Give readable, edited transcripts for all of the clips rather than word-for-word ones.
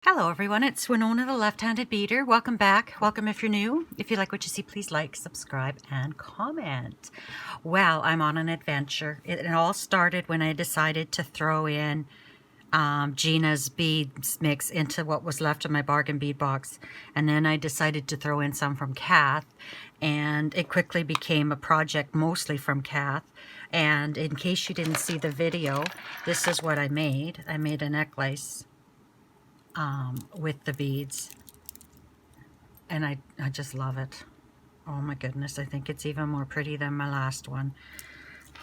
Hello everyone, it's Winona the Left-Handed Beater. Welcome back. Welcome if you're new. If you like what you see, please like, subscribe, and comment. Well, I'm on an adventure. It all started when I decided to throw in Gina's beads mix into what was left of my bargain bead box. And then I decided to throw in some from Kath. And it quickly became a project mostly from Kath. And in case you didn't see the video, this is what I made. I made a necklace with the beads, and I just love it. Oh my goodness, I think it's even more pretty than my last one.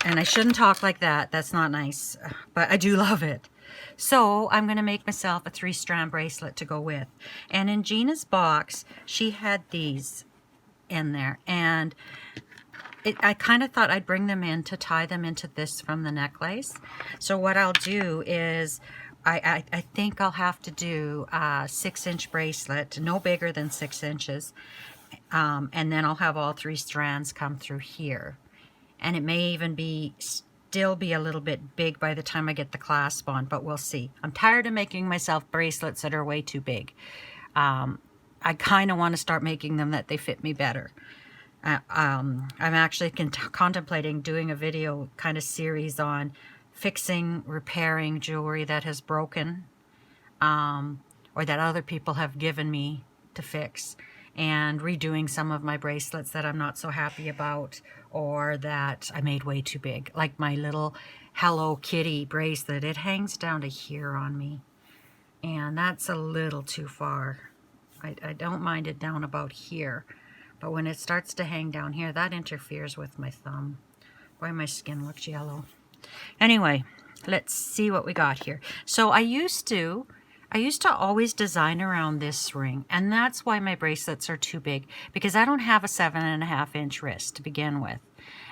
And I shouldn't talk like that, that's not nice, but I do love it. So I'm going to make myself a 3-strand bracelet to go with. And in Gina's box, she had these in there, and I kind of thought I'd bring them in to tie them into this from the necklace. So what I'll do is I think I'll have to do a 6-inch bracelet, no bigger than 6 inches, and then I'll have all 3 strands come through here. And it may even still be a little bit big by the time I get the clasp on, but we'll see. I'm tired of making myself bracelets that are way too big. I kind of want to start making them that they fit me better. I'm actually contemplating doing a video kind of series on fixing, repairing jewelry that has broken, or that other people have given me to fix, and redoing some of my bracelets that I'm not so happy about, or that I made way too big. Like my little Hello Kitty bracelet, it hangs down to here on me, and that's a little too far. I don't mind it down about here, but when it starts to hang down here, that interferes with my thumb. Boy, my skin looks yellow. Anyway, let's see what we got here. So I used to always design around this ring, and that's why my bracelets are too big, because I don't have a 7.5-inch wrist to begin with.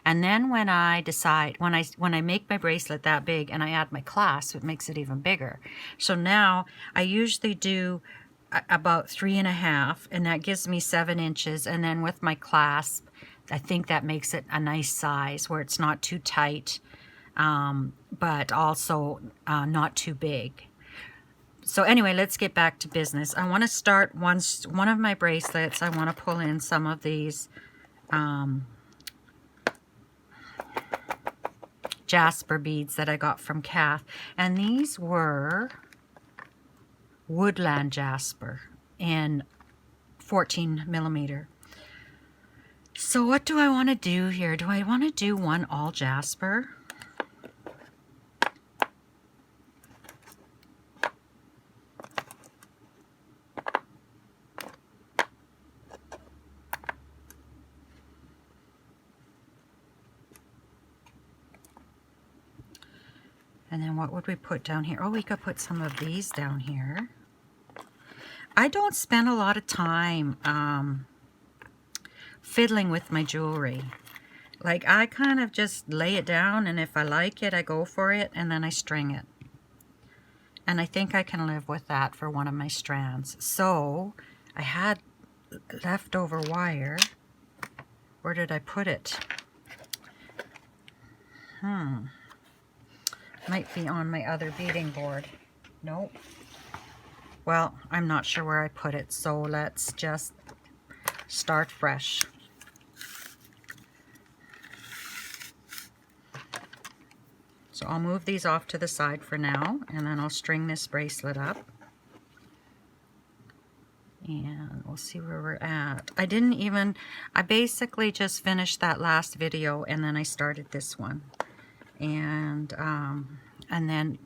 And then when I decide, when I make my bracelet that big and I add my clasp, it makes it even bigger. So now I usually do about 3.5, and that gives me 7 inches. And then with my clasp, I think that makes it a nice size where it's not too tight, but also not too big. So anyway, let's get back to business. I want to start one of my bracelets. I want to pull in some of these jasper beads that I got from Kath, and these were woodland jasper in 14 millimeter. So what do I want to do here? Do I want to do one all jasper? And then what would we put down here? Oh, we could put some of these down here. I don't spend a lot of time fiddling with my jewelry. Like, I kind of just lay it down, and if I like it, I go for it, and then I string it. And I think I can live with that for one of my strands. So I had leftover wire. Where did I put it? Might be on my other beading board. Nope. Well, I'm not sure where I put it, so let's just start fresh. So I'll move these off to the side for now, and then I'll string this bracelet up. And we'll see where we're at. I basically just finished that last video, and then I started this one. And then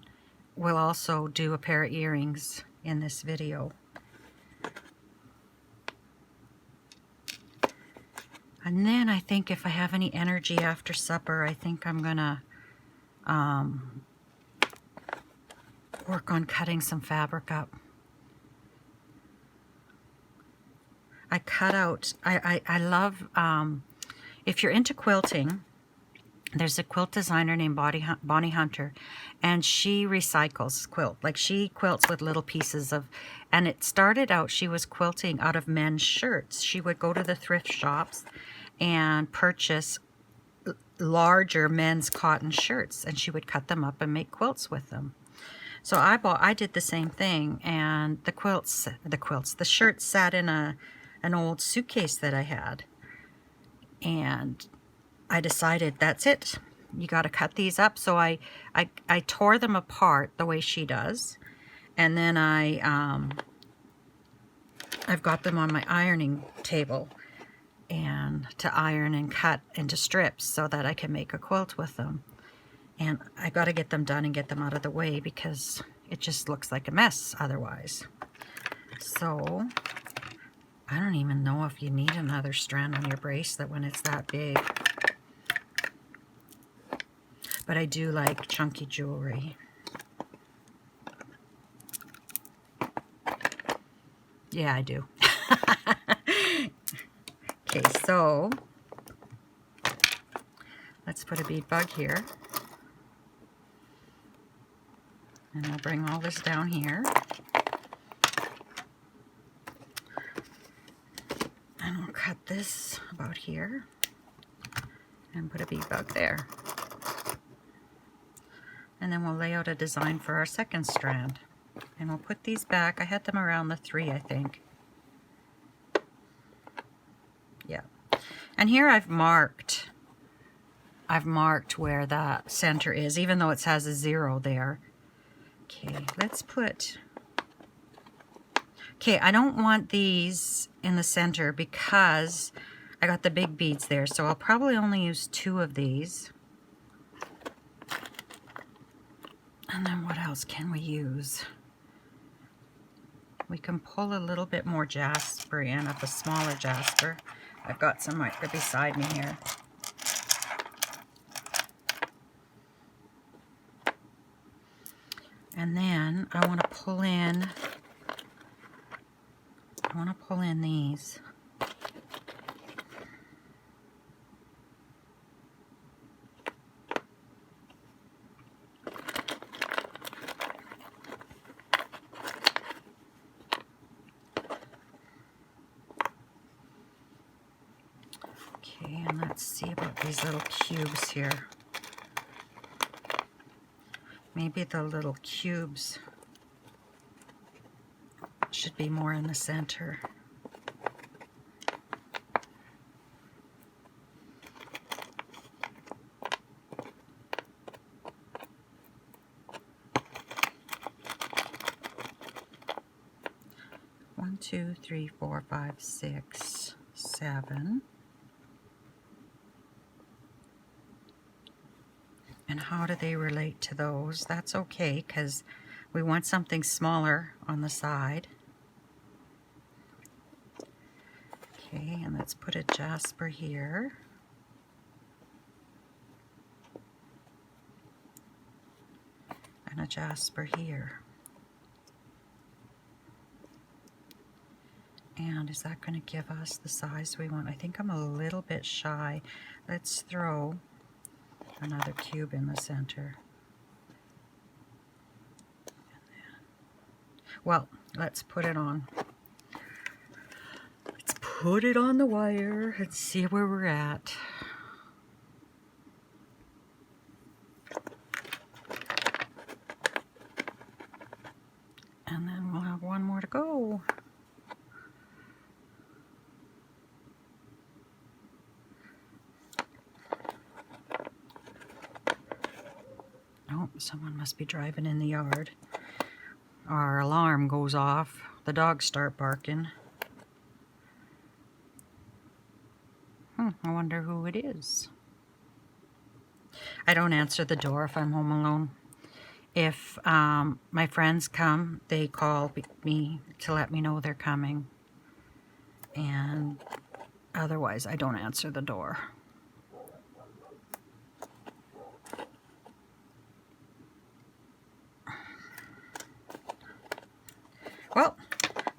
we'll also do a pair of earrings in this video. And then I think if I have any energy after supper, I think I'm gonna work on cutting some fabric up. I cut out, I love, if you're into quilting, there's a quilt designer named Bonnie Hunter, and she recycles quilt. Like, she quilts with little pieces of, and it started out, she was quilting out of men's shirts. She would go to the thrift shops and purchase larger men's cotton shirts, and she would cut them up and make quilts with them. So I did the same thing, and the shirts sat in an old suitcase that I had, and I decided that's it. You got to cut these up. So I tore them apart the way she does, and then I've got them on my ironing table, and to iron and cut into strips so that I can make a quilt with them. And I got to get them done and get them out of the way because it just looks like a mess otherwise. So I don't even know if you need another strand on your bracelet when it's that big. But I do like chunky jewelry. Yeah, I do. Okay, so let's put a bead bug here. And we'll bring all this down here. And we'll cut this about here. And put a bead bug there. And then we'll lay out a design for our second strand. And we'll put these back. I had them around the 3, I think. Yeah. And here I've marked where that center is, even though it has a 0 there. Okay, let's put... Okay, I don't want these in the center because I got the big beads there, so I'll probably only use 2 of these. And then what else can we use? We can pull a little bit more jasper in, of a smaller jasper. I've got some right beside me here. And then I want to pull in these. Okay, and let's see about these little cubes here. Maybe the little cubes should be more in the center. One, 2, 3, 4, 5, 6, 7. And how do they relate to those? That's okay, because we want something smaller on the side. Okay, and let's put a jasper here. And a jasper here. And is that going to give us the size we want? I think I'm a little bit shy. Let's throw another cube in the center. Well, let's put it on. Let's put it on the wire and see where we're at. And then we'll have one more to go. Oh, someone must be driving in the yard. Our alarm goes off. The dogs start barking. I wonder who it is. I don't answer the door if I'm home alone. If my friends come, they call me to let me know they're coming. And otherwise, I don't answer the door. Well,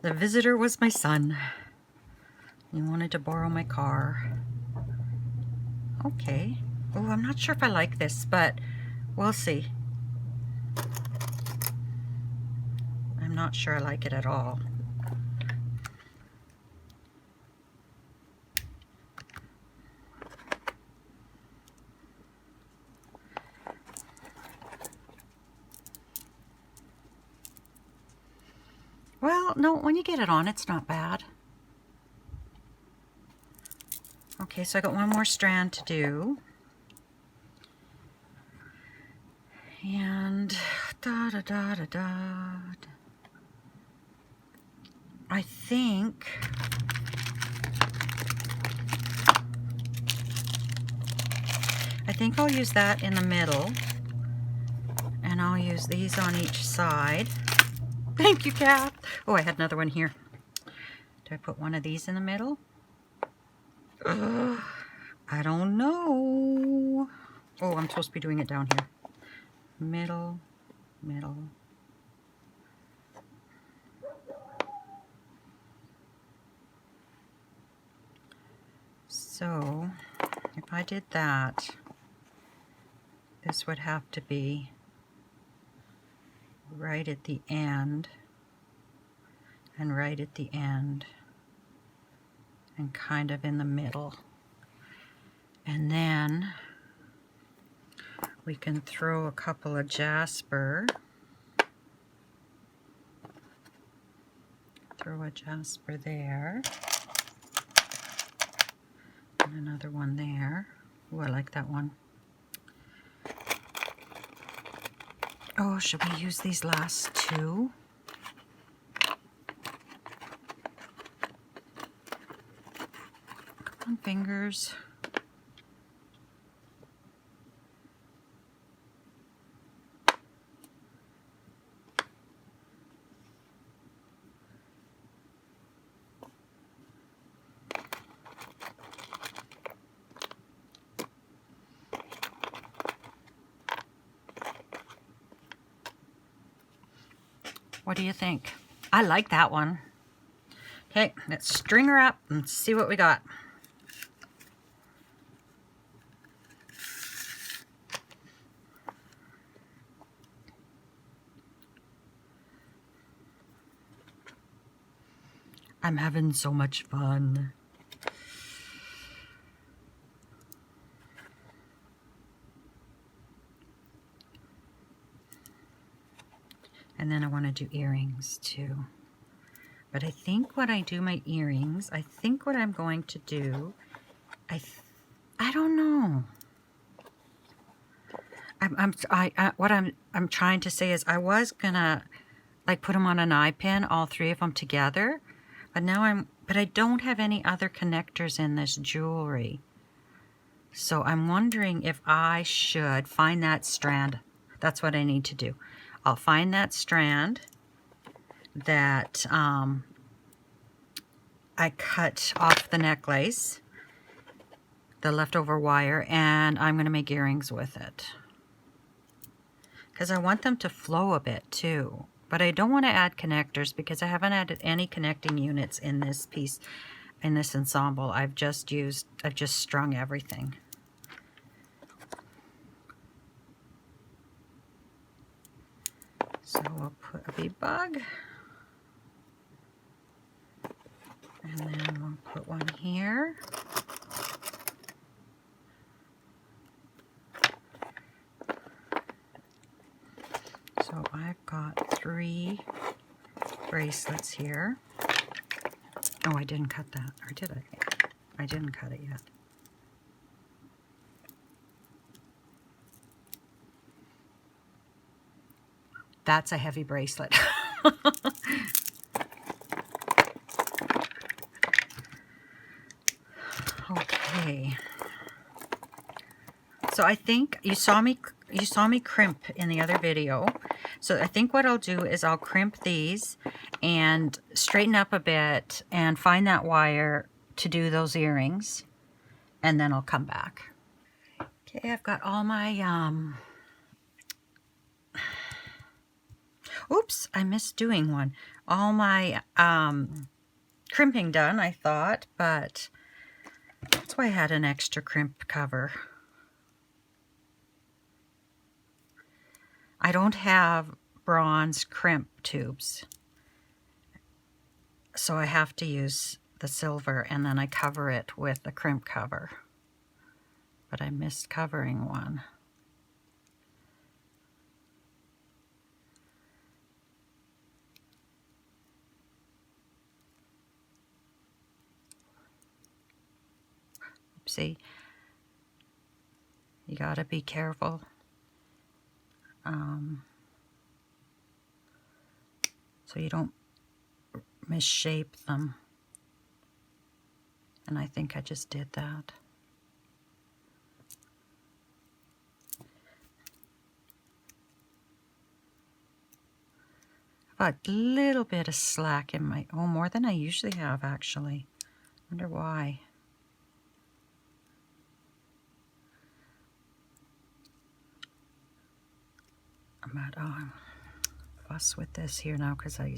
the visitor was my son. He wanted to borrow my car. Okay. Oh, I'm not sure if I like this, but we'll see. I'm not sure I like it at all. Well, no, when you get it on, it's not bad. Okay, so I got one more strand to do. And da da da da da. I think I'll use that in the middle, and I'll use these on each side. Thank you, Kath. Oh, I had another one here. Do I put one of these in the middle? I don't know. Oh, I'm supposed to be doing it down here. Middle, middle. So, if I did that, this would have to be right at the end, and right at the end, and kind of in the middle. And then we can throw a couple of jasper. Throw a jasper there. And another one there. Oh, I like that one. Oh, should we use these last two? Come on, fingers. What do you think? I like that one. Okay, let's string her up and see what we got. I'm having so much fun. And then I want to do earrings too. But I think when I do my earrings, I think what I'm going to do, I don't know. What I'm trying to say is I was gonna like put them on an eye pin, all three of them together, but now but I don't have any other connectors in this jewelry. So I'm wondering if I should find that strand. That's what I need to do. I'll find that strand that I cut off the necklace, the leftover wire, and I'm going to make earrings with it. Because I want them to flow a bit too. But I don't want to add connectors because I haven't added any connecting units in this piece, in this ensemble. I've just strung everything. So we'll put a bee bug. And then we'll put one here. So I've got 3 bracelets here. Oh, I didn't cut that, or did I? I didn't cut it yet. That's a heavy bracelet. Okay. So I think you saw me crimp in the other video. So I think what I'll do is I'll crimp these and straighten up a bit and find that wire to do those earrings, and then I'll come back. Okay, I've got all my oops, I missed doing one. All my crimping done, I thought, but that's why I had an extra crimp cover. I don't have bronze crimp tubes, so I have to use the silver, and then I cover it with the crimp cover. But I missed covering one. See, you gotta be careful. So you don't misshape them. And I think I just did that. I've got a little bit of slack in my, oh, more than I usually have actually. Wonder why. I'm at, fuss with this here now because I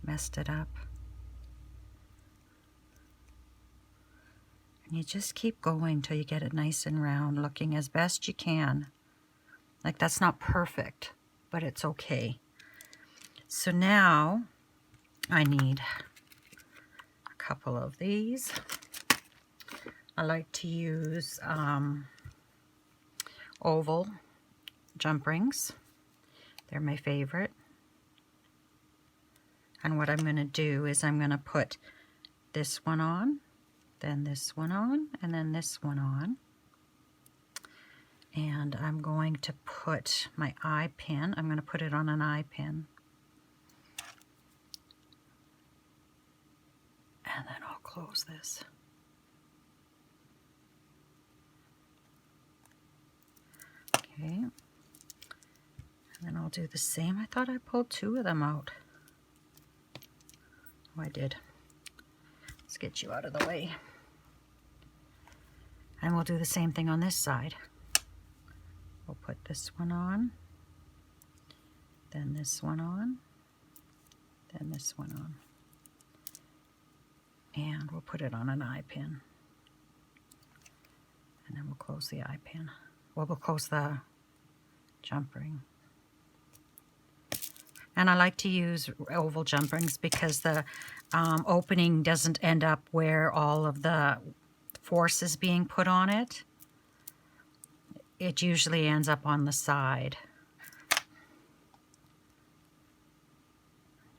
messed it up. And you just keep going till you get it nice and round, looking as best you can. Like, that's not perfect, but it's okay. So now I need a couple of these. I like to use oval jump rings. They're my favorite. And what I'm going to do is I'm going to put this one on, then this one on, and then this one on. And I'm going to put my eye pin, I'm going to put it on an eye pin. And then I'll close this. Okay. And then I'll do the same. I thought I pulled two of them out. Oh, I did. Let's get you out of the way. And we'll do the same thing on this side. We'll put this one on, then this one on, then this one on. And we'll put it on an eye pin. And then we'll close the eye pin. Well, we'll close the jump ring. And I like to use oval jump rings because the opening doesn't end up where all of the force is being put on it. It usually ends up on the side.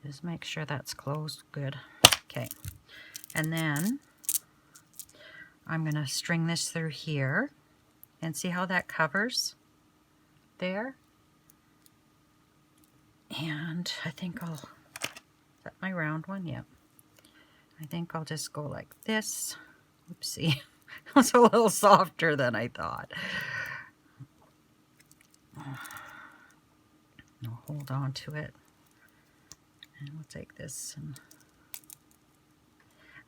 Just make sure that's closed good. Okay. And then I'm going to string this through here and see how that covers there. And I think I'll, is that my round one? Yep. I think I'll just go like this. Oopsie. It was a little softer than I thought. I'll hold on to it. And we'll take this. And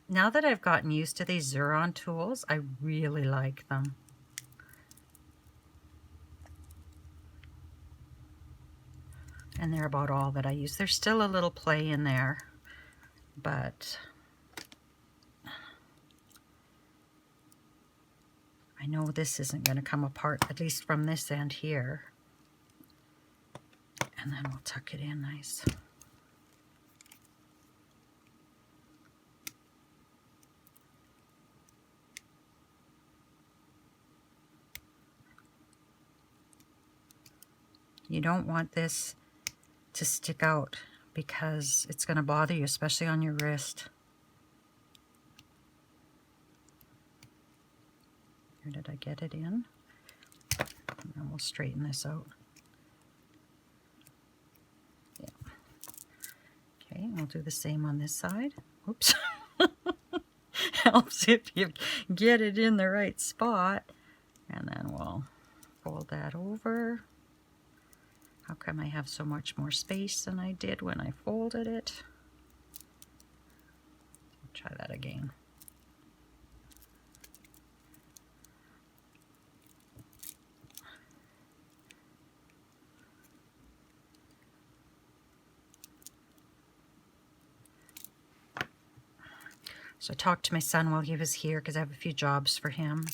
now that I've gotten used to these Xuron tools, I really like them. And they're about all that I use. There's still a little play in there, but I know this isn't going to come apart, at least from this end here. And then we'll tuck it in nice. You don't want this to stick out because it's going to bother you, especially on your wrist. Where did I get it in? And then we'll straighten this out. Yeah. Okay, we'll do the same on this side. Oops. Helps if you get it in the right spot. And then we'll fold that over. How come I have so much more space than I did when I folded it? Try that again. So I talked to my son while he was here because I have a few jobs for him.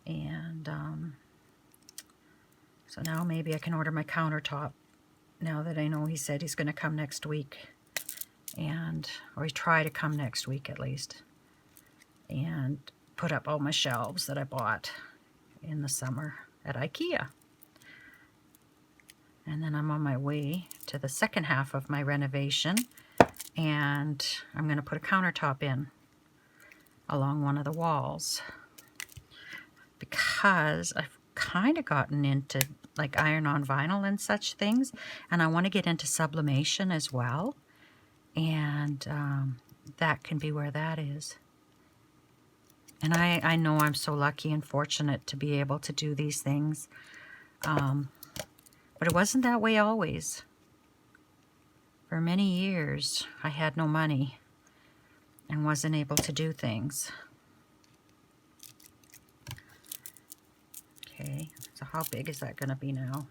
And so now maybe I can order my countertop now that I know he said he's going to come next week. Or he try to come next week at least. And put up all my shelves that I bought in the summer at IKEA. And then I'm on my way to the second half of my renovation. And I'm going to put a countertop in along one of the walls. because I've kind of gotten into like iron-on vinyl and such things, and I want to get into sublimation as well, and that can be where that is. And I know I'm so lucky and fortunate to be able to do these things, but it wasn't that way always. For many years, I had no money and wasn't able to do things. Okay, so how big is that going to be now?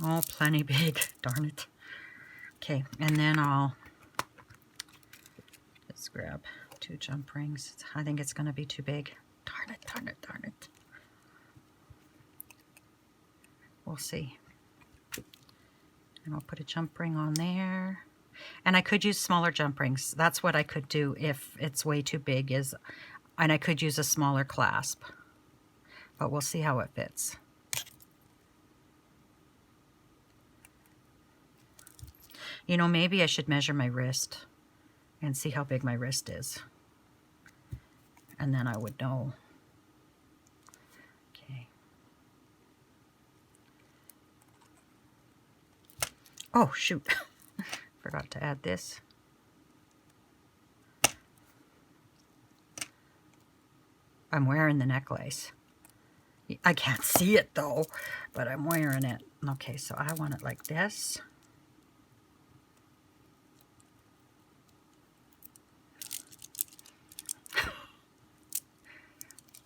Oh, plenty big. Darn it. Okay, and then I'll just grab 2 jump rings. I think it's going to be too big. Darn it, darn it, darn it. We'll see. And I'll put a jump ring on there. And I could use smaller jump rings. That's what I could do if it's way too big, and I could use a smaller clasp. But we'll see how it fits. You know, maybe I should measure my wrist and see how big my wrist is. And then I would know. Okay. Oh, shoot. Forgot to add this. I'm wearing the necklace. I can't see it though, but I'm wearing it. Okay, so I want it like this.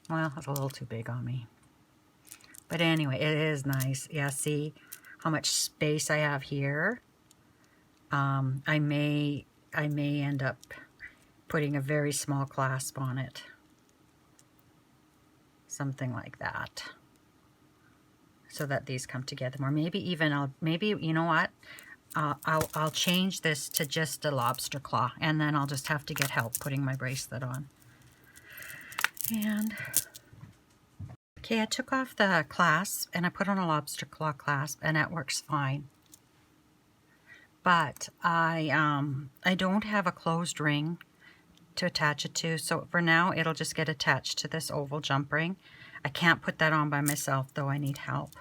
Well, it's a little too big on me. But anyway, it is nice. Yeah, see how much space I have here? I may end up putting a very small clasp on it. Something like that. So that these come together more. Maybe even maybe, you know what? I'll change this to just a lobster claw, and then I'll just have to get help putting my bracelet on. And okay, I took off the clasp and I put on a lobster claw clasp, and that works fine. But I don't have a closed ring to attach it to, so for now it'll just get attached to this oval jump ring. I can't put that on by myself though, I need help.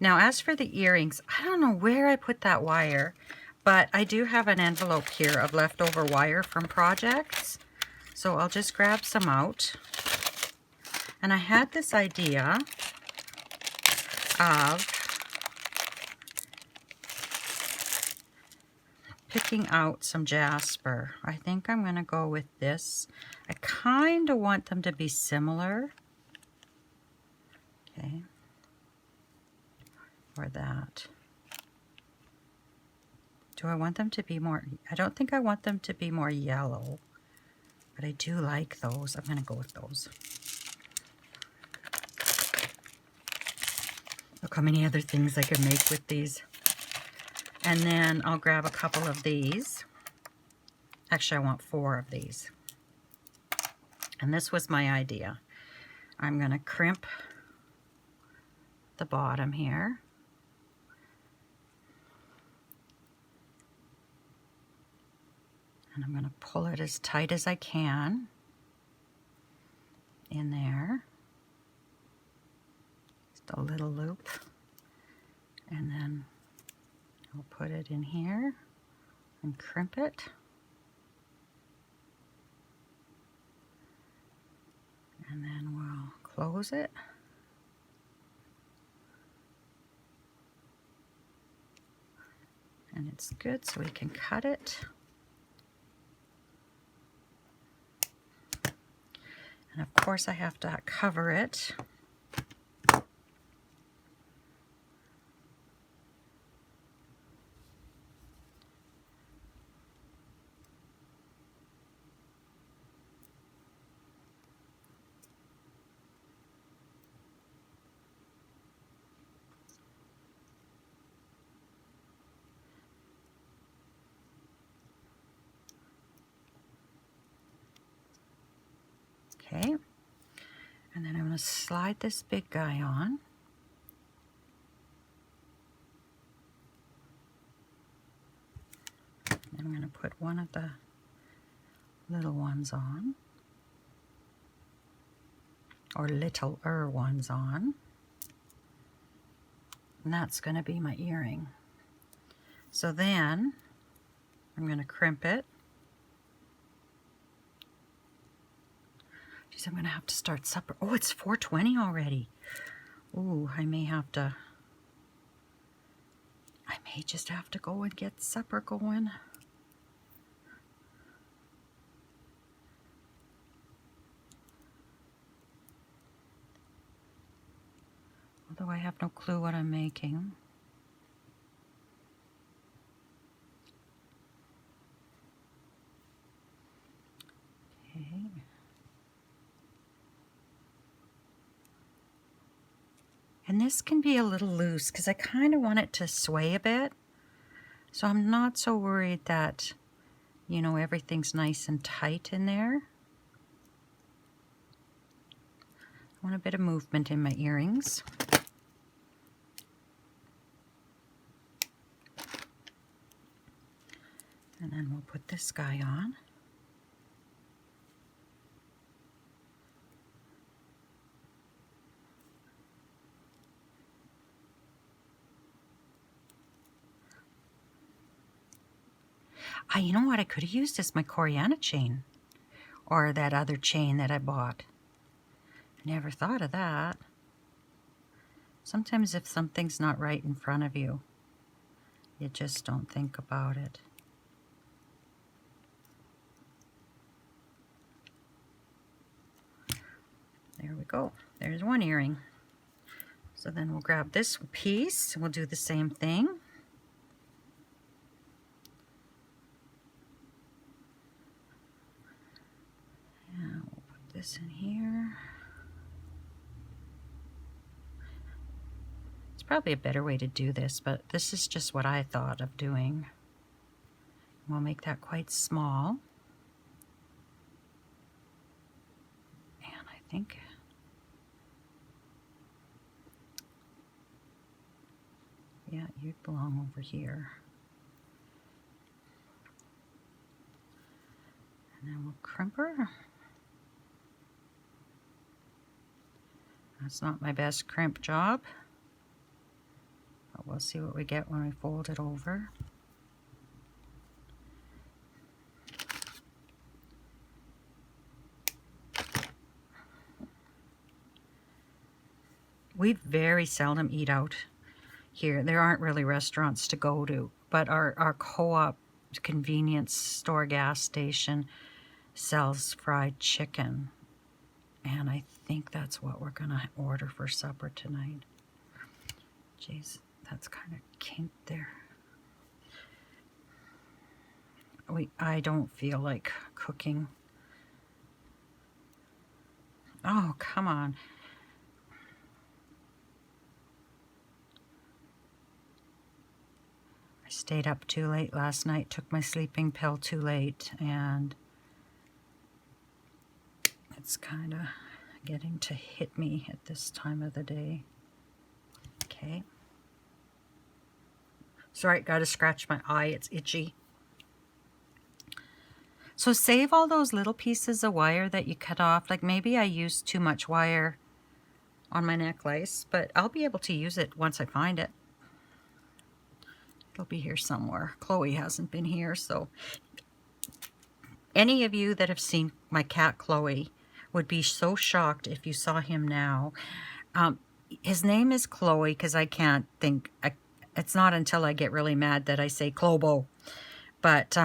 Now as for the earrings, I don't know where I put that wire, but I do have an envelope here of leftover wire from projects, so I'll just grab some out. And I had this idea of picking out some jasper. I think I'm going to go with this. I kind of want them to be similar. Okay. Or that. Do I want them to be more... I don't think I want them to be more yellow, but I do like those. I'm going to go with those. Look how many other things I can make with these. And then I'll grab a couple of these. Actually, I want 4 of these. And this was my idea. I'm going to crimp the bottom here. And I'm going to pull it as tight as I can in there. Just a little loop. And then I'll put it in here and crimp it. And then we'll close it. And it's good, so we can cut it. And of course I have to cover it. Okay, and then I'm going to slide this big guy on. And I'm going to put one of the little ones on. or littler ones on. And that's going to be my earring. So then I'm going to crimp it. Geez, I'm going to have to start supper. Oh, it's 4:20 already. Ooh, I may just have to go and get supper going. Although I have no clue what I'm making. Okay. And this can be a little loose because I kind of want it to sway a bit. So I'm not so worried that, you know, everything's nice and tight in there. I want a bit of movement in my earrings. And then we'll put this guy on. You know what I could have used is my Coriana chain, or that other chain that I bought. I never thought of that. Sometimes if something's not right in front of you, you just don't think about it. There we go. There's one earring. So then we'll grab this piece and we'll do the same thing. And we'll put this in here. It's probably a better way to do this, but this is just what I thought of doing. We'll make that quite small. And I think yeah, you'd belong over here. And then we'll crimp her. That's not my best crimp job, but we'll see what we get when we fold it over. We very seldom eat out here. There aren't really restaurants to go to, but our co-op convenience store gas station sells fried chicken. And I think that's what we're gonna order for supper tonight. Jeez, that's kind of kinked there. I don't feel like cooking. Oh, come on. I stayed up too late last night, took my sleeping pill too late, and it's kind of getting to hit me at this time of the day. Okay. Sorry, gotta scratch my eye, it's itchy. So save all those little pieces of wire that you cut off. Like maybe I used too much wire on my necklace, but I'll be able to use it once I find it. It'll be here somewhere. Chloe hasn't been here, so any of you that have seen my cat Chloe would be so shocked if you saw him now. His name is Chloe because I can't think. It's not until I get really mad that I say Clobo. But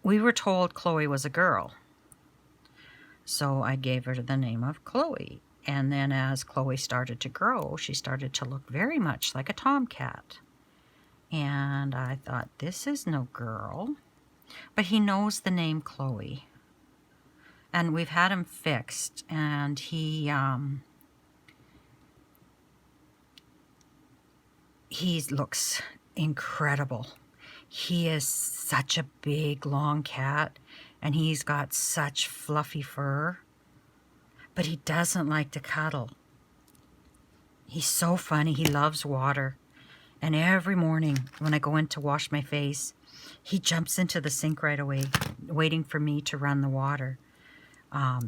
we were told Chloe was a girl, so I gave her the name of Chloe. And then as Chloe started to grow, she started to look very much like a tomcat. And I thought, this is no girl. But he knows the name Chloe. And we've had him fixed. And he looks incredible. He is such a big, long cat. And he's got such fluffy fur. But he doesn't like to cuddle. He's so funny. He loves water. And every morning when I go in to wash my face, he jumps into the sink right away, waiting for me to run the water.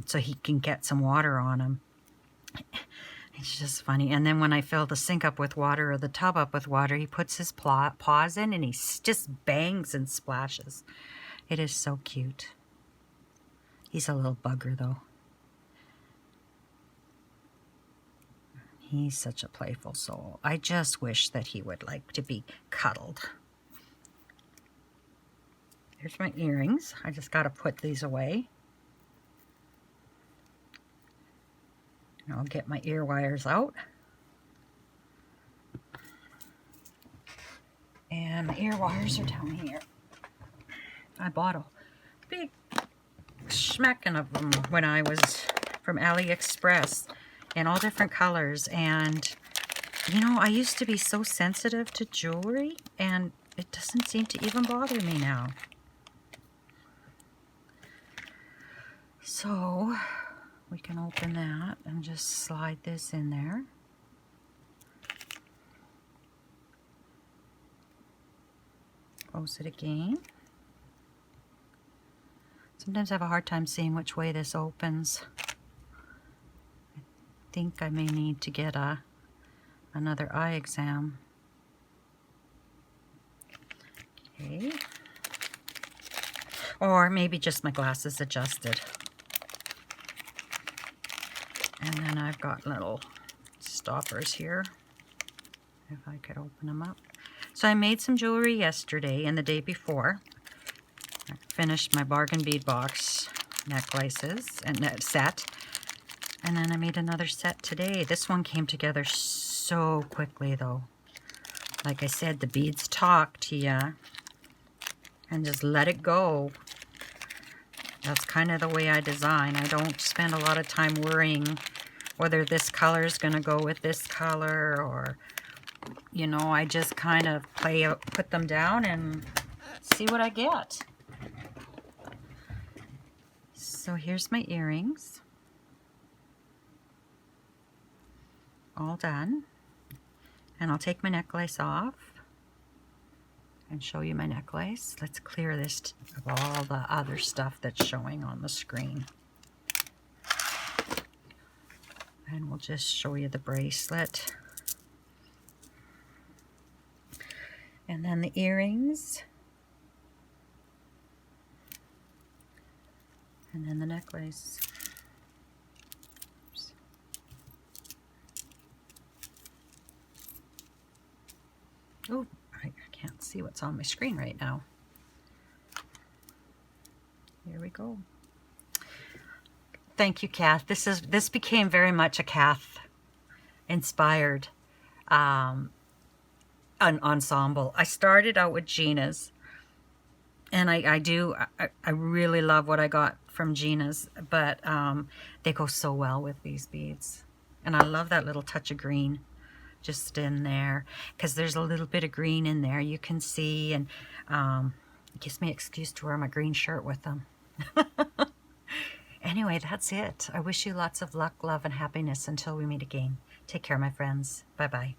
so he can get some water on him. It's just funny. And then when I fill the sink up with water or the tub up with water, he puts his paws in and he just bangs and splashes. It is so cute. He's a little bugger though. He's such a playful soul. I just wish that he would like to be cuddled. Here's my earrings. I just got to put these away. I'll get my ear wires out. And my ear wires are down here. I bought a big schmeckin' of them when I was from AliExpress in all different colors. And, you know, I used to be so sensitive to jewelry, and it doesn't seem to even bother me now. So we can open that and just slide this in there. Close it again. Sometimes I have a hard time seeing which way this opens. I think I may need to get another eye exam. Okay. Or maybe just my glasses adjusted. And then I've got little stoppers here, if I could open them up. So I made some jewelry yesterday and the day before. I finished my bargain bead box necklaces and that set. And then I made another set today. This one came together so quickly though. Like I said, the beads talk to you and just let it go. That's kind of the way I design. I don't spend a lot of time worrying whether this color is going to go with this color, or, you know, I just kind of put them down and see what I get. So here's my earrings. All done. And I'll take my necklace off and show you my necklace. Let's clear this of all the other stuff that's showing on the screen. And we'll just show you the bracelet. And then the earrings. And then the necklace. Oops. Oh, I can't see what's on my screen right now. Here we go. Thank you, Kath. This became very much a Kath inspired ensemble. I started out with Gina's, and I really love what I got from Gina's, but they go so well with these beads. And I love that little touch of green just in there, because there's a little bit of green in there you can see, and it gives me an excuse to wear my green shirt with them. Anyway, that's it. I wish you lots of luck, love, and happiness until we meet again. Take care, my friends. Bye-bye.